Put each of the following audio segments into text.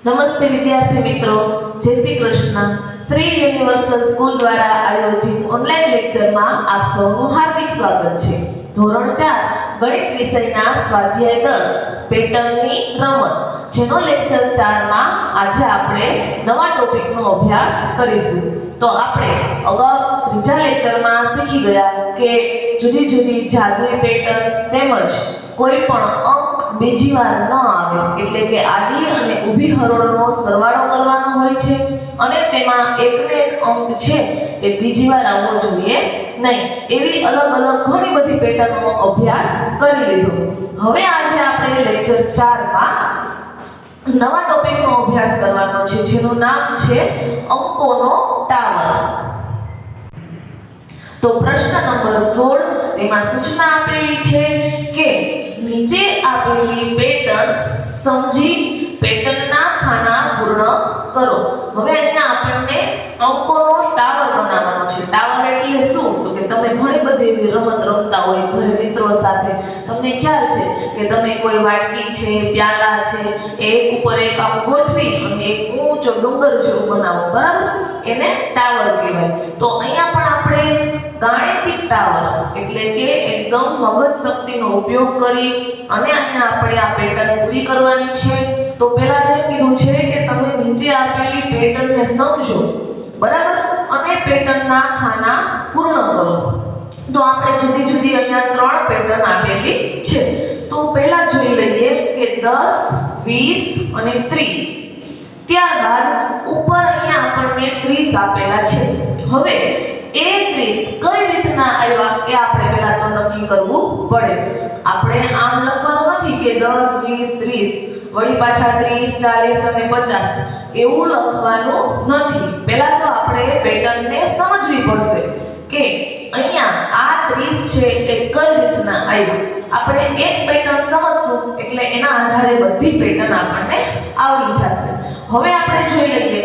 નમસ્તે વિદ્યાર્થી મિત્રો, જય શ્રી કૃષ્ણ. શ્રી યુનિવર્સલ સ્કૂલ દ્વારા આયોજિત ઓનલાઈન લેક્ચરમાં આપ સૌનું હાર્દિક સ્વાગત છે. ધોરણ 4 ગણિત વિષયના સ્વાધ્યાય 10 પેટર્નની રમત, જેનો લેક્ચર 4 માં આજે આપણે નવા ટોપિકનો અભ્યાસ કરીશું. તો આપણે અગાઉ ત્રીજા લેક્ચરમાં શીખી ગયા કે જુદી જુદી જાદુઈ પેટર્ન તેમજ કોઈ પણ અંક બીજી વાર ન આવે એટલે કે આડી અને ઊભી હરોળનો સરવાળો કરવાનો હોય છે અને તેમાં એકને એક અંક છે એ બીજી વાર આવવો જોઈએ નહીં. એવી અલગ અલગ ઘણી બધી પેટર્નનો અભ્યાસ કરી લીધો. હવે આજે આપણે લેક્ચર 4 માં નવા ટોપિકનો અભ્યાસ કરવાનો છે, જેનું નામ છે અંકોનો ટાવર. તો પ્રશ્ન નંબર 16 તેમાં સૂચના આપેલી છે કે નીચે આપેલી પેટર્ન સમજી પેટર્નના ખાના પૂર્ણ કરો. હવે અહીંયા આપણને અંકોનો ટાવર બનાવવાનો છે. ટાવર એટલે શું? તો કે તમે ઘણી બધી એવી રમત રમતા હોય ઘરે મિત્રો સાથે. તમને ખ્યાલ છે કે તમે કોઈ વાટકી છે, પ્યાલા છે, એક ઉપર એક આમ ગોઠવી અને એક ઊંચો ડુંગર જેવું બનાવો, બરાબર? એને ટાવર કહેવાય. તો અહીંયા પણ આપણે ગાણિતિક ટાવર એટલે કે એકદમ મગજ શક્તિનો ઉપયોગ કરી અને અહીંયા આપણે આ પેટર્ન પૂરી કરવાની છે. તો પહેલા તો કીધું છે કે તમે નીચે આપેલી પેટર્નને સમજો, બરાબર, અને પેટર્નના ખાના પૂર્ણ કરો. તો આપણે જુદી જુદી અહીંયા 3 પેટર્ન આપેલી છે. તો પહેલા જોઈ લઈએ કે 10, 20 અને 30. ત્યારબાદ ઉપર અહીંયા આપણને 30 આપેલા છે. હવે એ 30 કઈ રીતના આવ્યા એ આપણે પહેલા તો નક્કી કરવું પડે. આપણે આમ લખવાનું નથી કે 10, 20, 30 વળી પાછા 30, 40 અને 50 એવું લખવાનું નથી. પહેલા તો આપણે પેટર્નને સમજવી પડશે કે અહીંયા આ 30 છે એ કઈ રીતના આવ્યું. આપણે એક પેટર્ન સમજશું એટલે એના આધારે બધી પેટર્ન આપણને આવડી જશે. હવે આપણે જોઈ લઈએ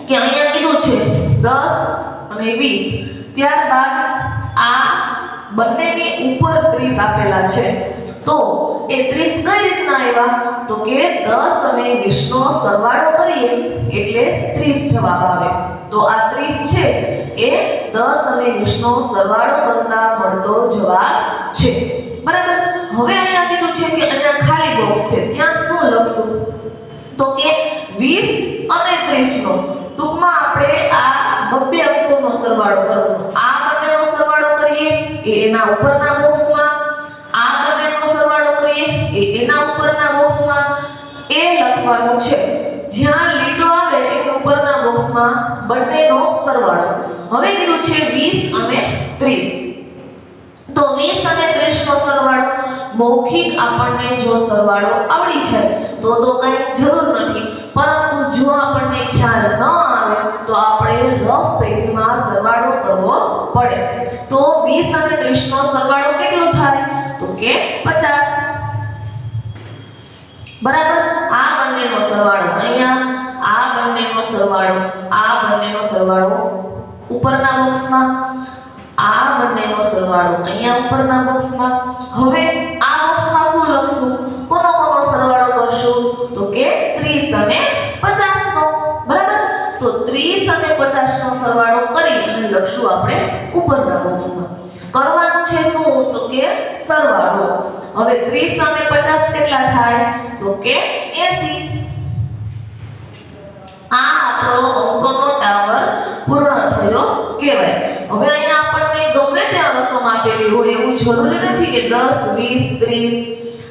કે અહીંયા કીધું છે 10 અને 20. ત્યારબાદ આ બંનેની ઉપર 30 આપેલા છે. તો એ 30 કઈ રીતના આવ્યા? તો કે 10 અને 20 નો સરવાળો કરીએ એટલે 30 જવાબ આવે. તો આ 30 છે એ 10 અને 20 નો સરવાળો કરતા મળતો જવાબ છે, બરાબર? હવે અહીંયા કીધું છે કે અહીંયા ખાલી બોક્સ છે, ત્યાં શું લખશું? તો કે 20 અને 30 નો ટૂંકમાં આપણે આ બે અંકોનો સરવાળો કરવાનો. આ બંનેનો સરવાળો કરીએ એ એના ઉપરના બોક્સમાં, આ બંનેનો સરવાળો કરીએ એ એના ઉપરના બોક્સમાં એ લખવાનું છે. જ્યાં લીડો આવે એ ઉપરના બોક્સમાં બંનેનો સરવાળો. હવે કીધું છે 20 અને 30. તો 20 અને 30 નો સરવાળો મૌખિક આપણને જો સરવાળો આવડી જાય તો કઈ જરૂર નથી, પરંતુ જો આપણને ખ્યાલ ન આવે તો આપણે રફ પેજમાં સરવાળો કરવો પડે. તો 20 અને 30 નો સરવાળો કેટલો થાય? તો કે 50, બરાબર? આ બંનેનો સરવાળો અહીંયા, આ બંનેનો સરવાળો, આ બંનેનો સરવાળો ઉપરના બોક્સમાં, આ બંનેનો સરવાળો અહીંયા ઉપરના બોક્સમાં. હવે આ બોક્સમાં શું લખશું? કોનો સરવાળો કરશું? તો કે 30 અને 50 નો, બરાબર? તો 30 અને 50 નો સરવાળો કરી અને લખશું આપણે ઉપરના બોક્સમાં. કરવાનું છે શું? તો કે સરવાળો. હવે 30 અને 50 કેટલા થાય? તો કે 80. આ આપણો અંકોનો ટાવર પૂર્ણ થયો કહેવાય. હવે અહીંયા આપણને ગમે ત્યાં રકમ આપેલી હોય એવું જરૂરી નથી કે 10, 20, 30.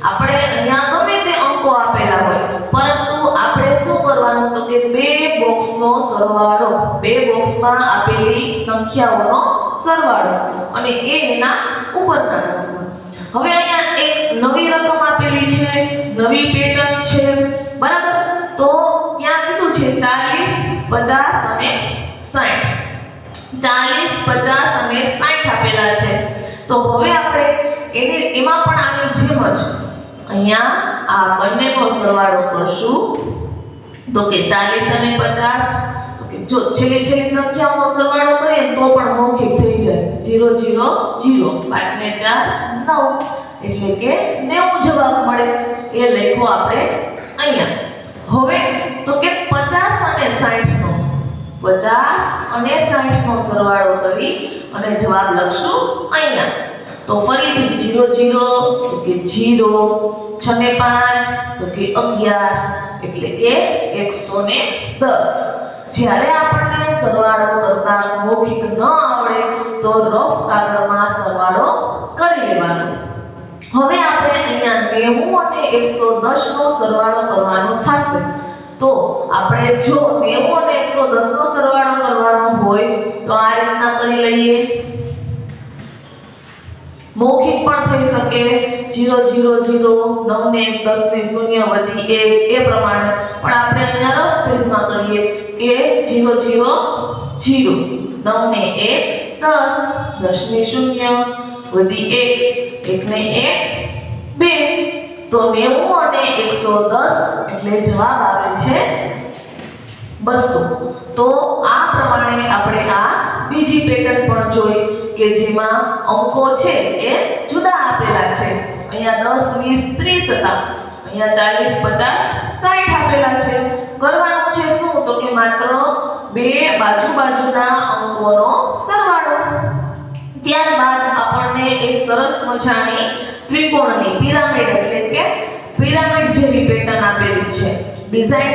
આપણે અહીંયા ગમે તે અંકો આપેલા હોય, પરંતુ આપણે શું કરવાનું? તો કે બે બોક્સનો સરવાળો, બે બોક્સમાં આપેલી સંખ્યાઓનો સરવાળો અને એ એના ઉપરના બોક્સમાં. હવે અહીંયા એક નવી રકમ આપેલી છે, નવી પેટર્ન છે, બરાબર? તો ત્યાં કીધું છે 40, 50 અને 60. 40, 50 અને 60 આપેલા છે. તો હવે આપણે એમાં પણ આની જેમ જ અહીંયા આ બંનેનો સરવાળો કરશું. તો કે 40 અને 50, તો કે જો છેલ્લી સંખ્યાઓનો સરવાળો કરીએ તો પણ મૌખિક થઈ જાય. 0 0 0 5 ને 4 9 એટલે કે 90 જવાબ મળે. એ લખો આપણે અહીંયા. હવે 50 અને 60 નો સરવાળો કરી અને જવાબ લખશું અહીંયા. તો ફરીથી 0 0 તો કે 0, 6 ને 5 તો કે 11 એટલે કે 110. જ્યારે આપણને સરવાળો કરતા મૌખિક ન આવડે તો રફ કાગળમાં સરવાળો કરી લેવાનો. હવે આપણે અહીંયા 90 અને 110 નો સરવાળો કરવાનો થશે. તો આપણે જો 90 અને 110 નો સરવાળો કરવાનો હોય તો આ રીતના કરી લઈએ. મૌખિક પણ થઈ શકે 0 0 0, 9 ને 1 10 ને 0 વધી 1 એ પ્રમાણે. પણ આપણે અહીંયા રફ પેજમાં કરીએ કે 0 0 0, 9 ને 1 10, 10 ને 0 વધી 1, 1 ને 1 2. તો 90 અને 110 એટલે જવાબ આવે છે 200. તો આ પ્રમાણે આપણે આ બીજી પેટર્ન પણ જોઈ કે જેમાં અંકો છે એ જુદા આપેલા છે. અહીંયા 10 20 30 હતા, અહીંયા 40 50 60 આપેલા છે. કરવાનું છે શું તો કે માત્ર બે બાજુના અંકોનો સરવાળો. ત્યારબાદ આપણને એક સરસ મજાની ત્રિકોણની પિરામિડ એટલે કે પિરામિડ જેવી પેટર્ન આપેલી છે. ડિઝાઇન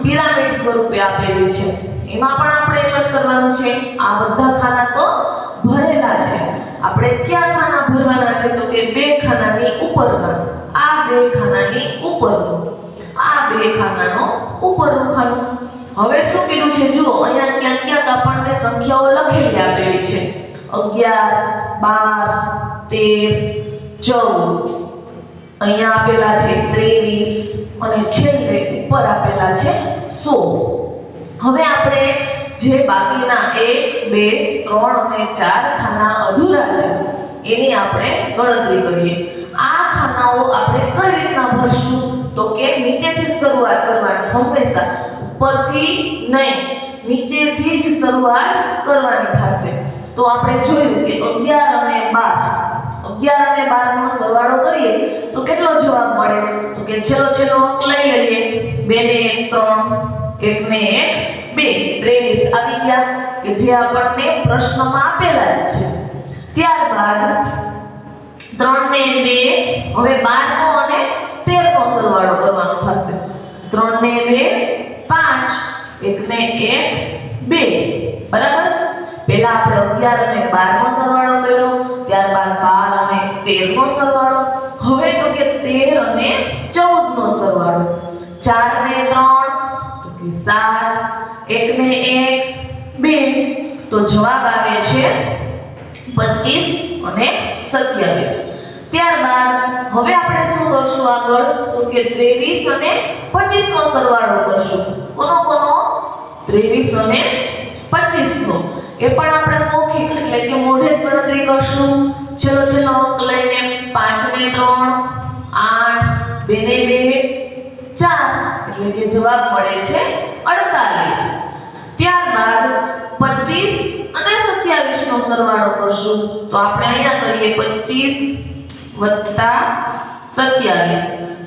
પિરામિડ સ્વરૂપે આપેલી છે. એમાં પણ આપણે એમ જ કરવાનું છે. આ બધા ખાના તો ભરેલા છે. આપણે કયા ખાના ભરવાના છે તો કે બે ખાનાની ઉપરના. આ બે ખાનાની ઉપરનું, આ બે ખાનાનો ઉપરનું ખાનું. હવે શું કીધું છે જુઓ, અહીંયા ક્યાંક ક્યાંક આપણને સંખ્યાઓ લખેલી આપેલી છે. 11 12 13 14, અહીંયા આપેલા છે 23 અને છેલ્લે ઉપર આપેલા છે 100. હવે આપણે જે બાકીના 1 2 3 અને 4 ખાના અધૂરા છે એની આપણે ગણતરી કરીએ. આ ખાનાઓ આપણે કઈ રીતના ભરશું તો કે નીચેથી શરૂઆત કરવાની. હંમેશા ઉપરથી નહીં, નીચેથી જ શરૂઆત કરવાની થશે. તો આપણે જોયું કે 11 અને 12 નો સરવાળો કરીએ તો કેટલો જવાબ મળે તો કે છેલ્લો અંક લઈ લઈએ. 2 ને 1 3, 1 ને 1 2, 23 આવી ગયા કે જે આપણને પ્રશ્નમાં આપેલા જ છે. ત્યારબાદ 3 ને 2, હવે 12 નો અને 13 નો સરવાળો કરવાનો થશે. 3 ને 2 5, 1 ને 1 2, બરાબર. પહેલા આપણે 11 અને 12 નો સરવાળો કર્યો, ત્યારબાદ 12 અને 13 નો સરવાળો. હવે તો કે 13 અને 14 નો સરવાળો. 4 ને 3 તો કે 7, 1 ને 1 2. તો જવાબ આવે છે 25 અને 27. ત્યારબાદ હવે આપણે શું કરશું આગળ તો કે 23 અને 25 નો સરવાળો કરશું. કોનો 23 અને 25 નો. એ પણ આપણે મૌખિક એટલે કે મોઢે જ ગણતરી કરશું. છેલ્લો અંક લઈને 5 ને 3 8, 2 ને 2 4 એટલે કે જવાબ મળે છે 48. ત્યારબાદ 25 અને 27 નો સરવાળો કરશું. તો આપણે અહીંયા કરીએ 25 વત્તા 27,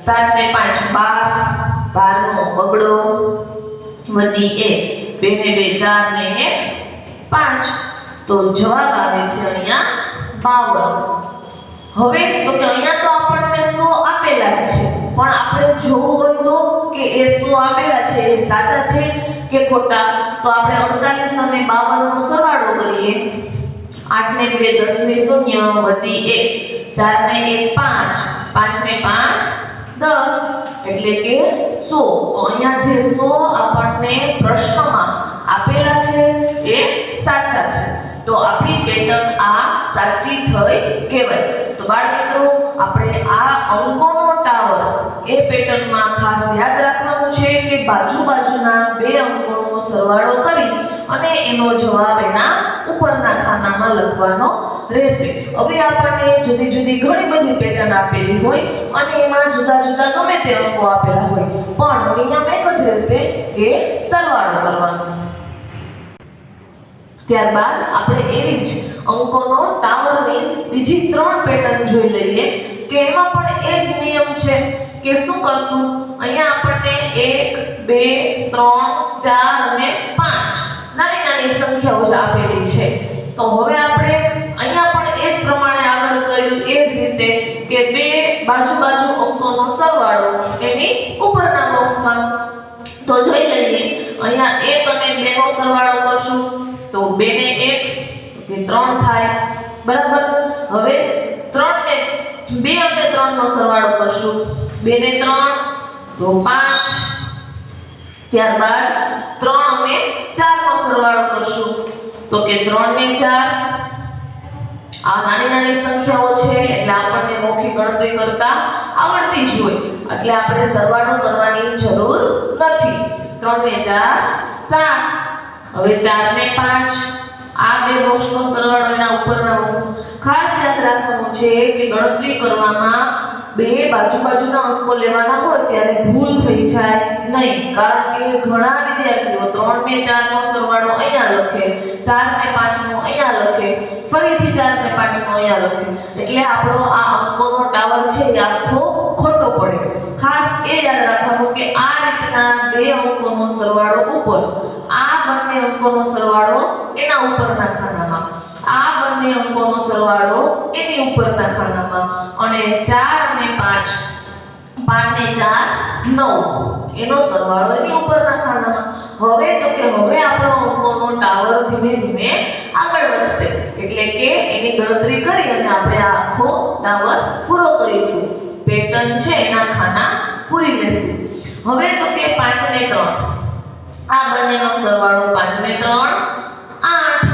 7 ને 5 12, 12 નો બગડો વધી 1, 2 ને 2 4 ને 1 5. તો જવાબ આવે છે અહીંયા 52. હવે તો કે અહીંયા તો આપણને 100 આપેલા જ છે, પણ આપણે જોવું હોય તો કે એ 100 આપેલા છે એ સાચા છે કે ખોટા. તો આપણે 48 અને 52 નો સરવાળો કરીએ. 8 ને 2 10 ને 0 વધી 1, 4 ને 1 5, 5 ને 5 10 એટલે કે 100. તો અહીંયા જે 100 આપણને પ્રશ્નમાં આપેલા છે એ સાચા છે. તો આપણી પેટર્ન આ સાચી થઈ કહેવાય. તો બાળ મિત્રો આપણે આ અંકોનો ટાવર એ પેટર્નમાં ખાસ યાદ રાખવાનું છે કે બાજુના બે અંકોનો સરવાળો કરી અને એનો જવાબ એના ઉપરના ખાનામાં લખવાનો રહેશે. હવે આપણને જુદી જુદી ઘણી બધી પેટર્ન આપેલી હોય અને એમાં જુદા ગમે તે અંકો આપેલા હોય, પણ નિયમ એક જ રહેશે કે સરવાળો કરવાનો. ત્યારબાદ આપણે એવી જ અંકોનો ટાવરની જ બીજી 3 પેટર્ન જોઈ લઈએ કે એમાં પણ એ જ નિયમ છે કે શું કરશું. અહીંયા આપણને 1 2 3 4 અને 5 તો જોઈ લઈએ અહીંયા 1 અને 2 નો સરવાળો કરશું તો 2 ને 1 કે 3 થાય બરાબર. હવે 3 ને 2 અને 3 નો સરવાળો કરશું 2 ને 3 તો 5. ત્યારબાદ 3 અને 4 નો સરવાળો કરશું તો કે 3 ને 4. આ નાની નાની સંખ્યાઓ છે એટલે આપણને મૌખિક ગણતરી કરતા આવડતી જ હોય એટલે આપણે સરવાળો કરવાની જરૂર નથી. 3 ને 4 7. હવે 4 ને 5 આ બે બોક્સનો સરવાળો એના ઉપરના બોક્સનો. ખાસ યાદ રાખવાનું છે કે ગણતરી કરવામાં બે બાજુના અંકો લેવાના હોય ત્યારે ભૂલ થઈ જાય નહીં, કારણ કે ઘણા વિદ્યાર્થીઓ 3 ને 4 નો સરવાળો અહીંયા લખે, 4 ને 5 નો અહીંયા લખે, ફરીથી 4 ને 5 નો અહીંયા લખે, એટલે આપણો આ અંકોનો ટાવર છે એ આખો ખોટો પડે. ખાસ એ યાદ રાખવાનું કે આ રીતના બે અંકોનો સરવાળો ઉપર, આ બંને અંકોનો સરવાળો એના ઉપરના ખાનામાં, આ બંને અંકોનો સરવાળો એની ઉપરના ખાનામાં, અને 4 અને 5, 5 ને 4 9 એનો સરવાળો એની ઉપરના ખાનામાં. હવે તો કે હવે આપણો અંકોનો ટાવર ધીમે ધીમે આગળ વધશે એટલે કે એની ગણતરી કરી અને આપણે આ આખો ટાવર પૂરો કરીશું. પેટર્ન છે એના ખાના પૂરી લેશું. હવે તો કે 5 ને 3 આ બંનેનો સરવાળો 5 ને 3 8.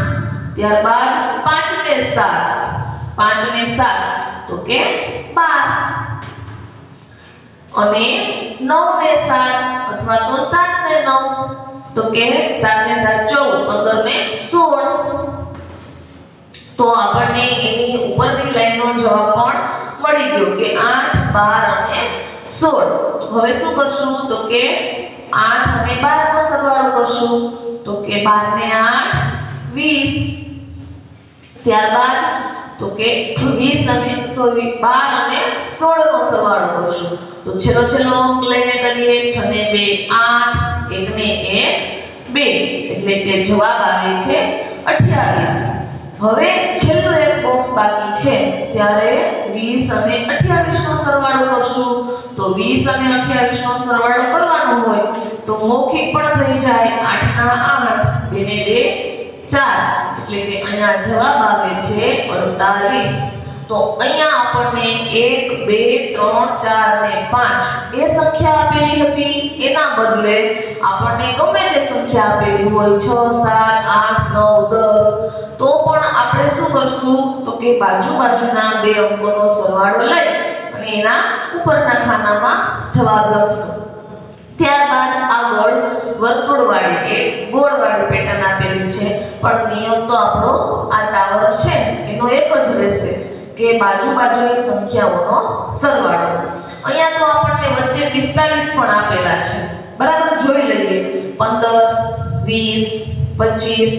ત્યારબાદ 5 ને 7, 5 ને 7 તો કે 12. અને 9 ને 7 અથવા તો 7 ને 9 તો કે 7 ને 7 14, 15 ને 16. તો આપણને એની ઉપરની લાઈનનો જવાબ પણ મળી ગયો કે 8, 12 અને 16. હવે શું કરશું તો કે 8 અને 12 નો સરવાળો કરશું તો કે 12 ને 8 20. ત્યારબાદ તો કે 12 અને 16 નો સરવાળો કરશું તો છેલ્લો અંક લઈને કરીએ 6 ને 2 8, 1 ને 1 2 એટલે કે જવાબ આવે છે 28. હવે છેલ્લું એક બોક્સ બાકી છે ત્યારે 20 અને 28 નો સરવાળો કરશું તો 20 અને 28 નો સરવાળો કરવાનો હોય તો મૌખિક પણ થઈ જાય 8 ના 8, 2 ને 2 4 એટલે કે અહીંયા જવાબ આવે છે 48. તો અહીંયા આપણને 1 2 3 4 ને 5 એ સંખ્યા આપેલી હતી, એના બદલે આપણને ગમે તે સંખ્યા આપેલી હોય 6 7 8 9 10 તો પણ આપણે શું કરશું તો કે બાજુના બે અંકોનો સરવાળો લઈ અને એના ઉપરના ખાનામાં જવાબ લખશું. ત્યારબાદ આગળ વર્તુળવાળી એક ગોળવાળી પેટર્ન આપેલી છે, પણ નિયમ તો આપણો આ ટાવર છે એનો એક જ રહેશે કે બાજુની સંખ્યાઓનો સરવાળો. અહીંયા તો આપણને વચ્ચે 45 પણ આપેલા છે બરાબર. જોઈ લઈએ 15 20 25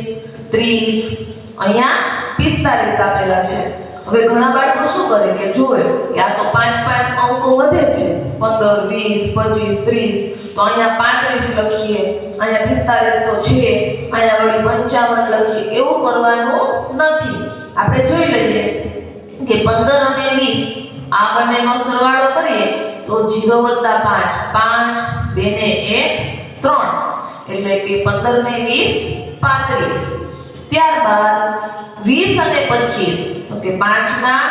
30 અહીંયા 45 આપેલા છે. હવે ઘણા બાળકો શું કરે કે જોવે કે આ તો 5 અંકો વધે છે 15 20 25 30 તો અહીંયા 35 લખીએ, અહીંયા 45 તો છે, અહીંયા વળી 55 લખીએ, એવું કરવાનું નથી. આપણે જોઈ લઈએ કે 15 અને 20 આ બંનેનો સરવાળો કરીએ તો 0 + 5 5, 2 ને 1 3 એટલે કે 15 ને 20 35. ત્યારબાદ 20 અને 25 તો કે 5 ના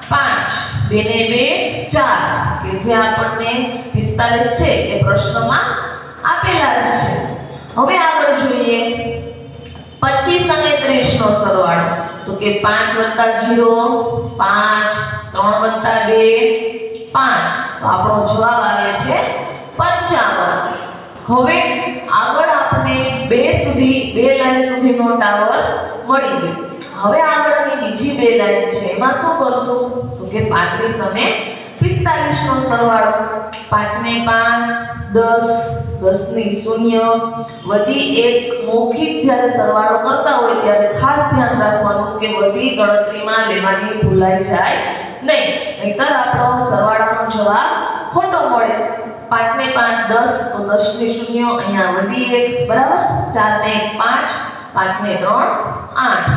5, 2 ને 2 4 કે જે આપણને 45 છે એ પ્રશ્નમાં આપેલા જ છે. હવે આગળ જોઈએ 25 અને 30 નો સરવાળો તો કે 5 + 0 5, 3 + 2 5 તો આપણો જવાબ આવે છે 55. હવે આગળ આપણે બે લાઈન સુધીનો ટાવર મળી ગયો. હવે આગળની બીજી બે લાઈન છે એમાં શું કરશું તો કે 35 અને 45 નો સરવાળો 5 ને 5 10, 10 ની 0. વધી એક મૌખિક જ્યારે સરવાળો કરતા હોય ત્યારે ખાસ ધ્યાન રાખવાનું કે વધી ગણતરીમાં લેવાની ભૂલાઈ જાય નહીં, નહીતર આપણો સરવાળાનો જવાબ ખોટો મળે. 5 ને 5 10 તો 10 ની 0 અહીંયા વધી એક બરાબર. 4 ને 1 5, 5 ને 3 8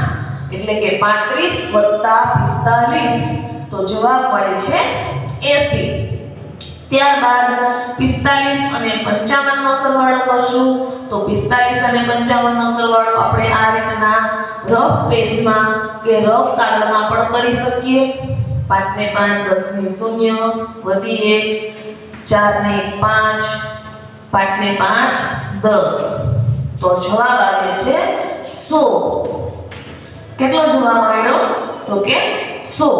એટલે કે 35 + 45 તો જવાબ મળે છે 80. ત્યારબાદ 45 અને 55 નો સરવાળો કરશું તો 45 અને 55 નો સરવાળો આપણે આ રીતના રફ પેજમાં કે રફ કાગળમાં પણ કરી શકીએ 5 ને 5 10 ને 0 વધી 1 4 ને 1 5 5 ને 5 10 તો જવાબ આવે છે 100 કેટલો જવાબ મળ્યો તો કે 100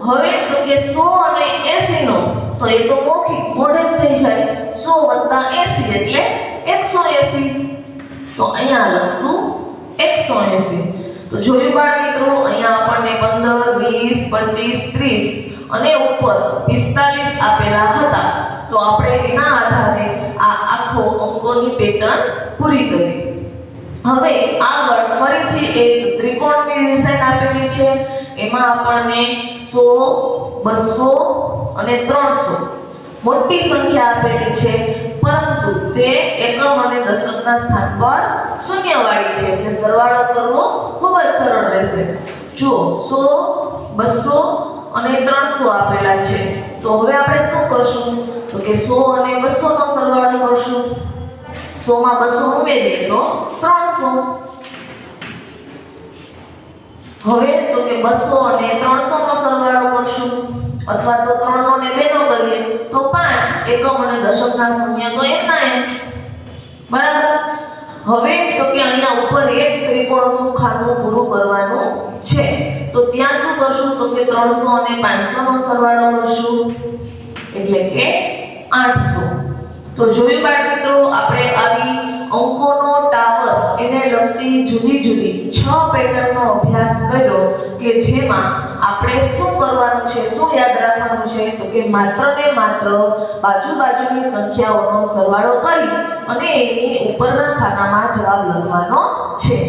હવે તો કે 100 અને 80 નો તો એ તો મૌખિક મોઢે જ થઈ જાય 100 + 80 એટલે 180 તો અહીંયા લખશું 180 તો જોયું બાળ મિત્રો અહીંયા આપણને 15 20 25 30 અને ઉપર 45 આપેલા હતા તો આપણે એના આધારે આ આખો અંકોની પેટર્ન પૂરી કરી હવે આગળ ફરીથી એક ત્રિકોણની ડિઝાઇન આપેલી છે એમાં આપણને 100 200 અને 300 મોટી સંખ્યા આપેલી છે પરંતુ તે એકમ અને દશકના સ્થાન પર શૂન્યવાળી છે એટલે સરવાળો કરવો ખૂબ જ સરળ રહેશે જો 100 200 અને 300 આપેલા છે તો હવે આપણે શું કરશું તો કે 100 અને 200 નો સરવાળો કરશું 100 માં 200 ઉમેરીએ તો 300 હવે તો કે 200 અને 300 નો સરવાળો કરશું અથવા તો 3 નો ને 2 નો કરીએ તો 5 એકમ અને દશકના શૂન્ય તો એકના એમ બરાબર હવે તો કે અહીંયા ઉપર એક ત્રિકોણનું ખાનું પૂરું કરવાનું છે તો ત્યાં શું કરશું તો કે 300 અને 500 નો સરવાળો કરશું એટલે કે 800 તો જોયું બાળ મિત્રો આપણે આવી અંકોનો ટાવર એને લગતી જુદી જુદી 6 પેટર્નનો અભ્યાસ કર્યો કે જેમાં આપણે શું કરવાનું છે શું યાદ રાખવાનું છે તો કે માત્ર ને માત્ર બાજુની સંખ્યાઓનો સરવાળો કરી અને એની ઉપરના ખાનામાં જવાબ લખવાનો છે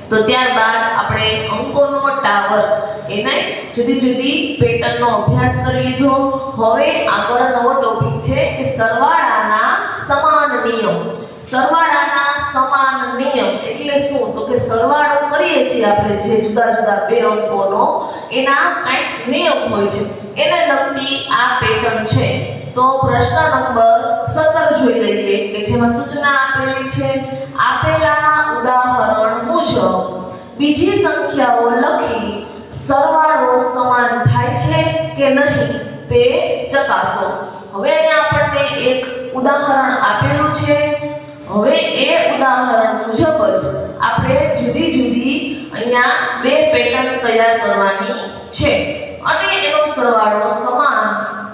તો ત્યારબાદ આપણે અંકોનો ટાવર એને જુદી જુદી પેટર્નનો અભ્યાસ કરી લીધો હવે આગળ નવો ટોપિક છે કે સરવાળાના સમાન નિયમ એટલે શું તો કે સરવાળો કરીએ છીએ આપણે જે જુદા જુદા બે અંકોનો એના કંઈક નિયમ હોય છે એને લગતી આ પેટર્ન છે તો પ્રશ્ન નંબર 17 જોઈ લઈએ કે જેમાં સૂચના આપેલી છે આપેલા ઉદાહરણ મુજબ બીજી સંખ્યાઓ લખી સરવાળો સમાન થાય છે કે નહીં તે ચકાસો હવે અહીંયા આપણને એક ઉદાહરણ આપેલું છે હવે એ ઉદાહરણ મુજબ જ આપણે જુદી જુદી અહીંયા બે પેટર્ન તૈયાર કરવાની છે અને એનો સરવાળો સમાન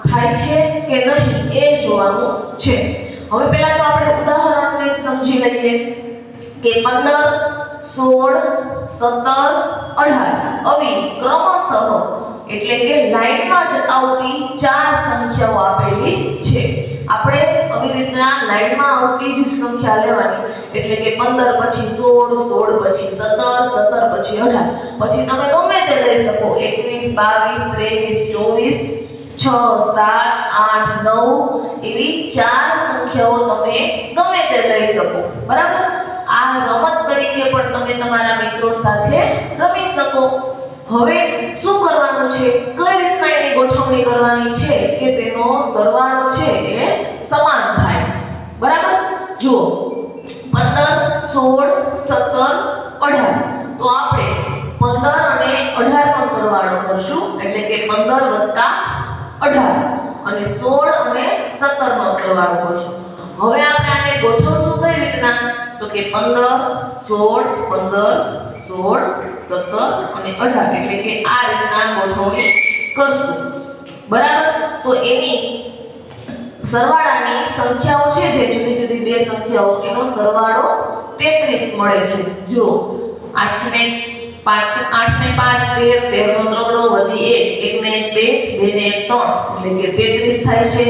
થાય છે કે નહીં એ જોવાનું છે હવે પહેલા તો આપણે ઉદાહરણને સમજી લઈએ કે 15 16 17 18 આવી ક્રમશઃ એટલે કે લાઈનમાં જ આવતી 4 સંખ્યાઓ આપેલી છે આપણે આવી રીતના લાઈનમાં આવતી જ સંખ્યા લેવાની એટલે કે 15 પછી 16 16 પછી 17 17 પછી 18 પછી તમે ગમે તે લઈ શકો 21 22 23 24 6 7 8 9 એવી 4 સંખ્યાઓ તમે ગમે તે લઈ શકો બરાબર આ રમત તરીકે પણ તમે તમારા મિત્રો સાથે રમી શકો હવે શું કરવાનું છે કઈ રીતના એની ગોઠવણી કરવાની છે કે તેનો સરવાળો છે એ સમાન થાય બરાબર જુઓ 15 16 17 18 તો આપણે 15 અને 18 નો સરવાળો કરશું એટલે કે 15 + 18 અને 16 અને 17 નો સરવાળો કરશું હવે આપણે આને ગોઠવશું કઈ રીતના તો કે 15 16 15 16 17 અને 18 એટલે કે આ રીતના ગોઠવણી કરશું બરાબર તો એની સરવાળાની સંખ્યાઓ છે જે જુદી જુદી બે સંખ્યાઓ એનો સરવાળો 33 મળે છે જો 8 ને 5 13 13 નો ત્રગડો વધી 1 1 ને 1 2 2 ને 1 3 એટલે કે 33 થાય છે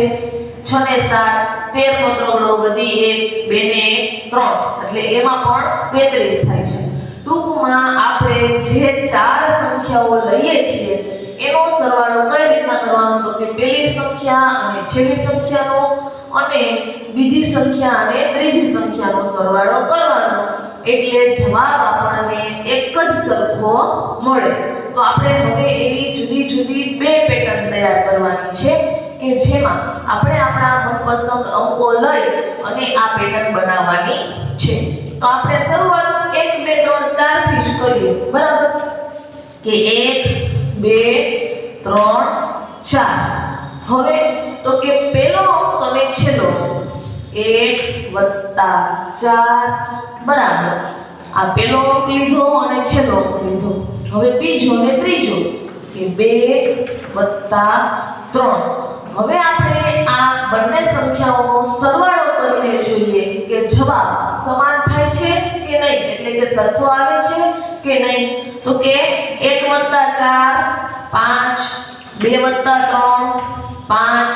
6 ને 7 13 નો ત્રગડો વધી 1 2 ને 1 3 એટલે એમાં પણ 33 થાય છે ટૂંકમાં આપણે જે 4 સંખ્યાઓ લઈએ છીએ એનો સરવાળો કઈ રીતના કરવાનો તો કે પહેલી સંખ્યા અને છેલ્લી સંખ્યાનો અને બીજી સંખ્યા અને ત્રીજી સંખ્યાનો સરવાળો કરવાનો એટલે જવાબ આપણને એક જ સરખો મળે તો આપણે હવે એવી જુદી જુદી બે પેટર્ન તૈયાર કરવાની છે કે જેમાં આપણે આપણા મનપસંદ અંકો લઈ અને આ પેટર્ન બનાવવાની છે. તો આપણે શરૂઆત 1 2 3 4 થી જ કરીએ, બરાબર? કે 1 2 3 4. હવે તો કે પહેલો અંક અને છેલ્લો 1 + 4 બરાબર. આ પહેલો અંક લીધો અને છેલ્લો અંક લીધો. હવે બીજો અને ત્રીજો કે 2 + 3. હવે આપણે આ બંને સંખ્યાઓનો સરવાળો કરીને જોઈએ કે જવાબ સમાન થાય છે કે નહીં, એટલે કે સરખો આવે છે કે નહીં. તો કે 1 + 4 5, 2 + 3 5.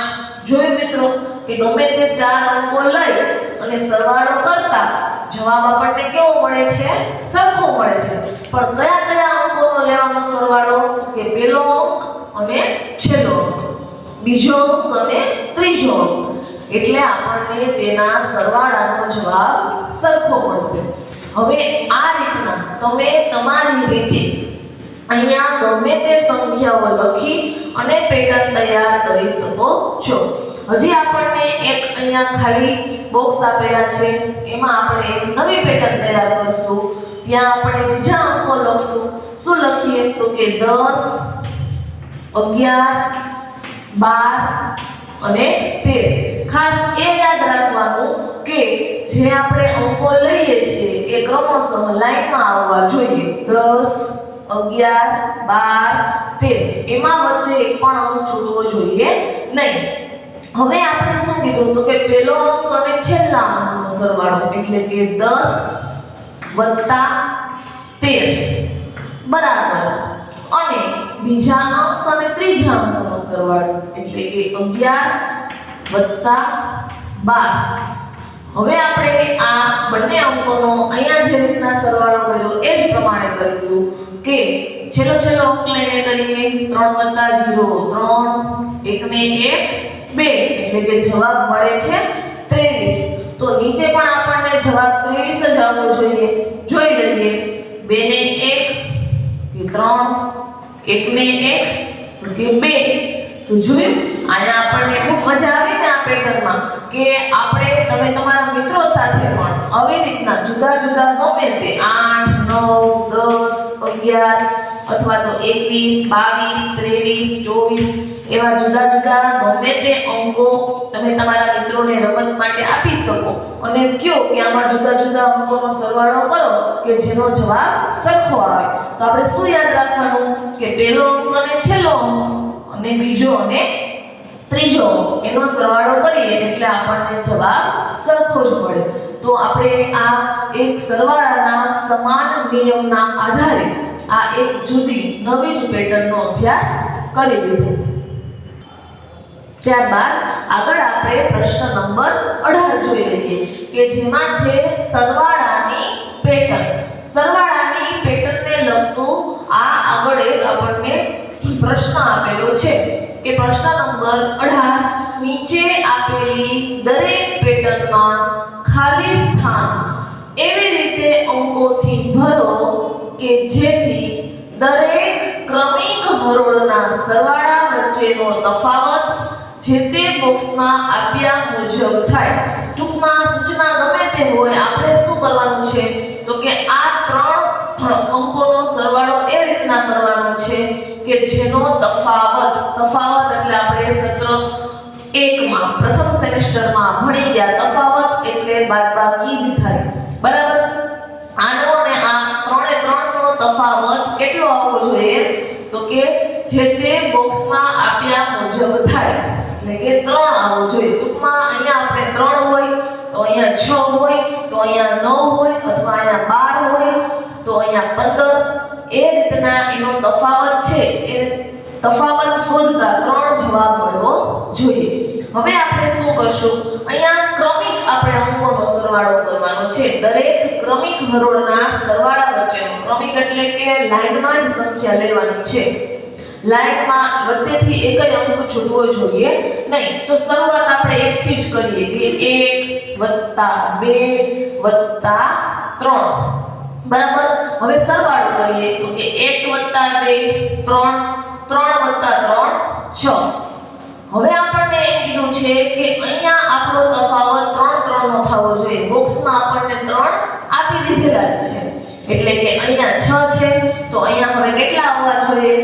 જોયું મિત્રો કે ગમે તે ચાર અંકો લઈ અને સરવાળો કરતા જવાબ આપણને કેવો મળે છે? સરખો મળે છે. પણ કયા કયા અંકોનો લેવાનો સરવાળો? કે પહેલો અંક અને છેલ્લો અંક, બીજો અંક અને ત્રીજો અંક. એટલે આપણને તેના સરવાળાનો જવાબ સરખો મળશે. હવે આ રીતના તમે તમારી રીતે અહીંયા ગમે તે સંખ્યાઓ લખી અને પેટર્ન તૈયાર કરી શકો છો. હજી આપણને એક અહીંયા ખાલી બોક્સ આપેલા છે, એમાં આપણે એક નવી પેટર્ન તૈયાર કરશું. ત્યાં આપણે બીજા અંકો લખશું. શું લખીએ? તો કે 10 11 12 અને 13. ખાસ એ યાદ રાખવાનું કે જે આપણે અંકો લઈએ છીએ એ ક્રમશઃ લાઈનમાં આવવા જોઈએ. 10 11 12 13. એમાં વચ્ચે એક પણ અંક છૂટવો જોઈએ નહીં. હવે આપણે શું કીધું? તો કે પહેલો અંક અને છેલ્લા અંકનો સરવાળો એટલે કે 10 + 13 બરાબર. અને બીજા અંક અને ત્રીજા અંકનો સરવાળો એટલે કે 11 + 12. હવે આપણે આ બંને અંકોનો અહીંયા જે રીતના સરવાળો કર્યો એ જ પ્રમાણે કરીશું કે છેલ્લો અંક લઈને કરીએ. 3 + 0 3, 1 ને 1 2, એટલે કે જવાબ મળે છે 23. તો નીચે પણ આપણને જવાબ 23 જ આવવો જોઈએ. જોઈ લઈએ. 2 ને 1 કે 3, 1 ને 1 કે 2. તો જોયું આયા આપણને ખૂબ મજા આવી ને આ પેટર્નમાં કે તમે તમારા મિત્રો સાથે પણ આવી રીતના જુદા જુદા ગમે તે 8 9 10 11 અથવા તો 21 22 23 24 એવા જુદા જુદા ગમે તે અંકો તમે તમારા મિત્રોને રમત માટે આપી શકો અને કયો કે આમાં જુદા જુદા અંકોનો સરવાળો કરો કે જેનો જવાબ સરખો આવે. તો આપણે શું યાદ રાખવાનું કે પહેલો અંક અને છેલ્લો અંક અને બીજો અને ત્રીજો એનો સરવાળો કરીએ એટલે આપણને જવાબ સરખો જ મળે. તો આપણે આ એક સરવાળાના સમાન નિયમના આધારે આ એક જુદી નવી જ પેટર્નનો અભ્યાસ કરી લીધો. ત્યારબાદ આગળ આપણે પ્રશ્ન નંબર 18 જોઈ લઈએ કે જેમાં છે સરવાળાની પેટર્ન. સરવાળાની પેટર્નને લગતું આ આગળ એક આપણને પ્રશ્ન આપેલો છે કે પ્રશ્ન નંબર 18 નીચે આપેલી દરેક પેટર્નમાં ખાલી સ્થાન એવી રીતે અંકોથી ભરો કે જેથી દરેક ક્રમિક હરોળના સરવાળા વચ્ચેનો તફાવત જે તે બોક્સમાં આપ્યા મુજબ થાય. ટૂંકમાં સૂચના ગમે તે હોય આપણે શું કરવાનું છે તો કે આ ત્રણ અંકોનો સરવાળો એ રીતના કરવાનો છે કે જેનો તફાવત એટલે આપણે સત્ર 1 માં પ્રથમ સેમેસ્ટરમાં ભણી ગયા તફાવત એટલે બાદબાકી જ થાય. બરાબર. આનો અને આ ત્રણે ત્રણનો તફાવત કેટલો આવવો જોઈએ તો કે જે તે બોક્સમાં આપ્યા મુજબ થાય એટલે કે 3 આવવો જોઈએ. ટૂંકમાં અહીંયા આપણે 3 હોય તો અહીંયા 6 હોય તો અહીંયા 9 હોય અથવા અહીંયા 12 હોય તો અહીંયા 15 એ રીતના એનો તફાવત છે એ તફાવત શોધતા 3 જવાબ મળવો જોઈએ. હવે આપણે શું કરશું અહીંયા ક્રમિક આપણે અંકોનો સરવાળો કરવાનો છે. દરેક ક્રમિક હરોળના સરવાળા વચ્ચેનો ક્રમિક એટલે કે લાઈનમાં જ સંખ્યા લેવાની છે. લાઈનમાં વચ્ચેથી એક જ અંક છૂટવો જોઈએ નહીં. તો શરૂઆત આપણે 1 થી જ કરીએ કે 1 + 2 + 3 બરાબર. હવે સરવાળો કરીએ તો કે 1 + 2 3 3 + 3 6. હવે આપણને એમ કીધું છે કે અહીંયા આપણો તફાવત 3 3 નો થવો જોઈએ. બોક્સમાં આપણને 3 આપી દીધેલા જ છે. એટલે કે અહીંયા 6 છે તો અહીંયા હવે કેટલા આવવા જોઈએ?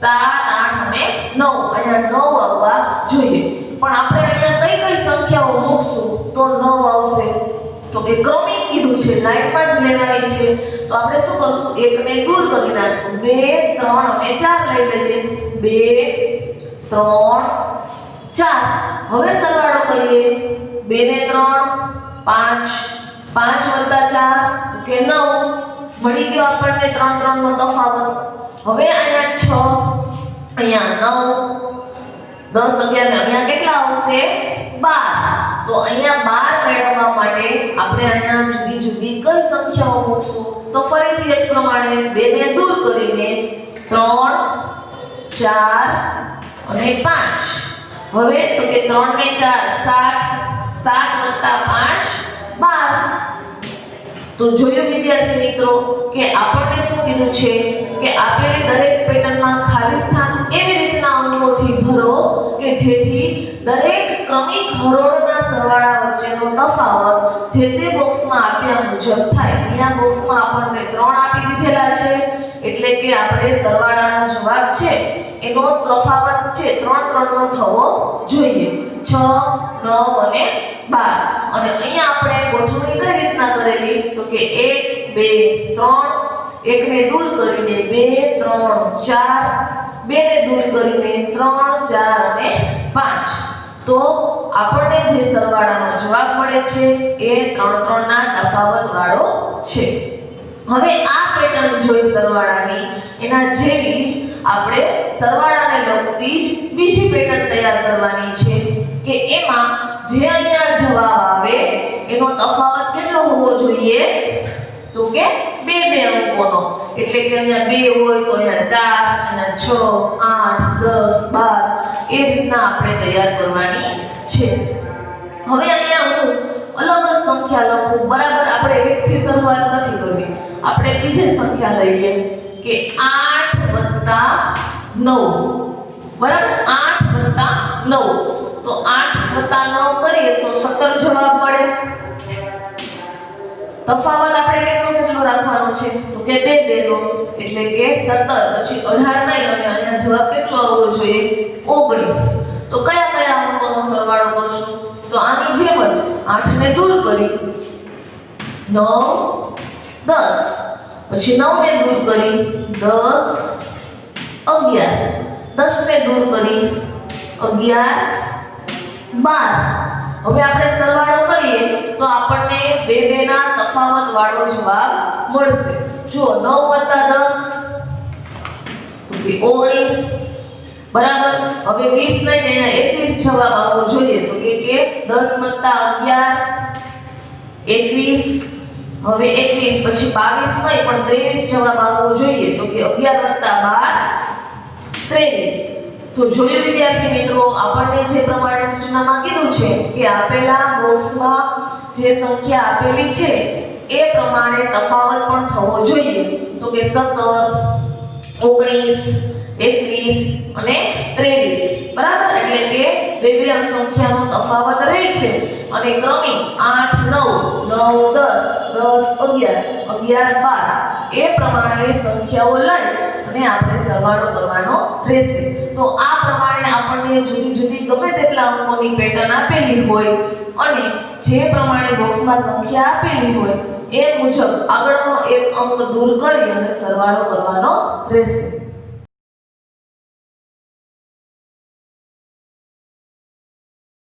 7 8 અને 9. અહીંયા 9 આવવા જોઈએ. પણ આપણે અહીંયા કઈ કઈ સંખ્યાઓ મૂકશું તો 9 આવશે? તો કે ક્રમિક કીધું છે, લાઈનમાં જ લેવાની છે. તો આપણે શું કરશું? એકને દૂર કરી નાખશું. 2 3 અને 4 લઈ લઈએ. 2 3 4. હવે સરવાળો કરીએ. 2 ને 3 5 5 + 4 કે 9 મળી ગયો આપણને 3 3 નો તફાવત. હવે અહીંયા 6 અહીંયા 9 10 11 ને અહીંયા કેટલા આવશે? 12. તો અહીંયા 12 મેળવવા માટે આપણે અહીંયા જુદી જુદી કઈ સંખ્યાઓ મૂકશું? તો ફરીથી જ પ્રમાણે 2 ને દૂર કરીને 3 4 અને 5. હવે તો કે 3 ને 4 7 7 + 5 12. તો જોયું વિદ્યાર્થી મિત્રો કે આપણને શું કીધું છે કે આપેલી દરેક પેટર્નમાં ખાલી સ્થાન એવી રીતના અંકોથી ભરો કે જેથી દરેક ક્રમિક હરોળના સરવાળા વચ્ચેનો તફાવત જે તે બોક્સમાં આપ્યા મુજબ થાય. અહીંયા બોક્સમાં આપણને 3 આપી દીધેલા છે એટલે કે આપણે સરવાળાનો જવાબ છે એનો તફાવત છે 3 3 નો થવો જોઈએ. 6 9 અને 12. અને અહીંયા આપણે ગોઠવણી કઈ રીતના કરેલી? તો કે 1 2 3 એકને દૂર કરીને 2 3 4 2 ને દૂર કરીને 3 4 અને 5. તો આપણને જે સરવાળાનો જવાબ મળે છે એ 3 3 ના તફાવત વાળો છે. હવે આ પેટર્ન જોઈ સરવાળાની એના જેવી જ આપણે સરવાળાને લગતી જ બીજી પેટર્ન તૈયાર કરવાની છે કે એમાં જે અહીંયા જવાબ આવે એનો તફાવત કેટલો હોવો જોઈએ? તો કે 2 2 અંકોનો. એટલે કે અહીંયા 2 હોય તો અહીંયા 4 અહીંયા 6 8 10 12 એ રીતના આપણે તૈયાર કરવાની છે. હવે અહીંયા હું અલગ જ સંખ્યા લખું. બરાબર, આપણે 1 થી શરૂઆત નથી કરવી. આપણે બીજી સંખ્યા લઈએ કે 8 + 9. બરાબર, 8 + 9. તો 8 + 9 કરીએ તો 17 જવાબ મળે. તફાવત આપણે કેટલો રાખવાનો છે? તો કે 2 2 નો. એટલે કે 17 પછી 18 નહીં અને અહીંયા જવાબ કેટલો આવવો જોઈએ? 19. તો કયા કયા અંકોનો સરવાળો કરશું? તો આની જેમ જ 8 ને દૂર કરી 9 10 પછી 9 ને દૂર કરી 10 11 10 ને દૂર કરી 11 12. હવે આપણે સરવાળો કરીએ તો આપણને 2 2 ના તફાવત વાળો જવાબ મળશે. જો 9 + 10 તો કે 19. બરાબર, હવે 20 નહીં અહીંયા 21 જવાબ આવવો જોઈએ. તો કે 10 + 11 21. હવે 21 પછી 22 નહીં પણ 23 જવાબ આવવો જોઈએ. તો કે 11 + 12 23. તો જોયું વિદ્યાર્થી મિત્રો, આપણને જે પ્રમાણે સૂચનામાં કીધું છે કે આપેલા બોક્સમાં જે સંખ્યા આપેલી છે એ પ્રમાણે તફાવત પણ થવો જોઈએ. તો કે 17 19 21 અને 23. બરાબર, એટલે કે બે સંખ્યાનો તફાવત રહે છે અને ક્રમિક 8 9 9 10 10 11 11 12 એ પ્રમાણે સંખ્યાઓ લઈ અને આપણે સરવાળો કરવાનો રહેશે. તો આ પ્રમાણે આપણને જુદી જુદી ગમે તેટલા અંકોની પેટર્ન આપેલી હોય અને જે પ્રમાણે બોક્સમાં સંખ્યા આપેલી હોય એ મુજબ આગળનો એક અંક દૂર કરી અને સરવાળો કરવાનો રહેશે.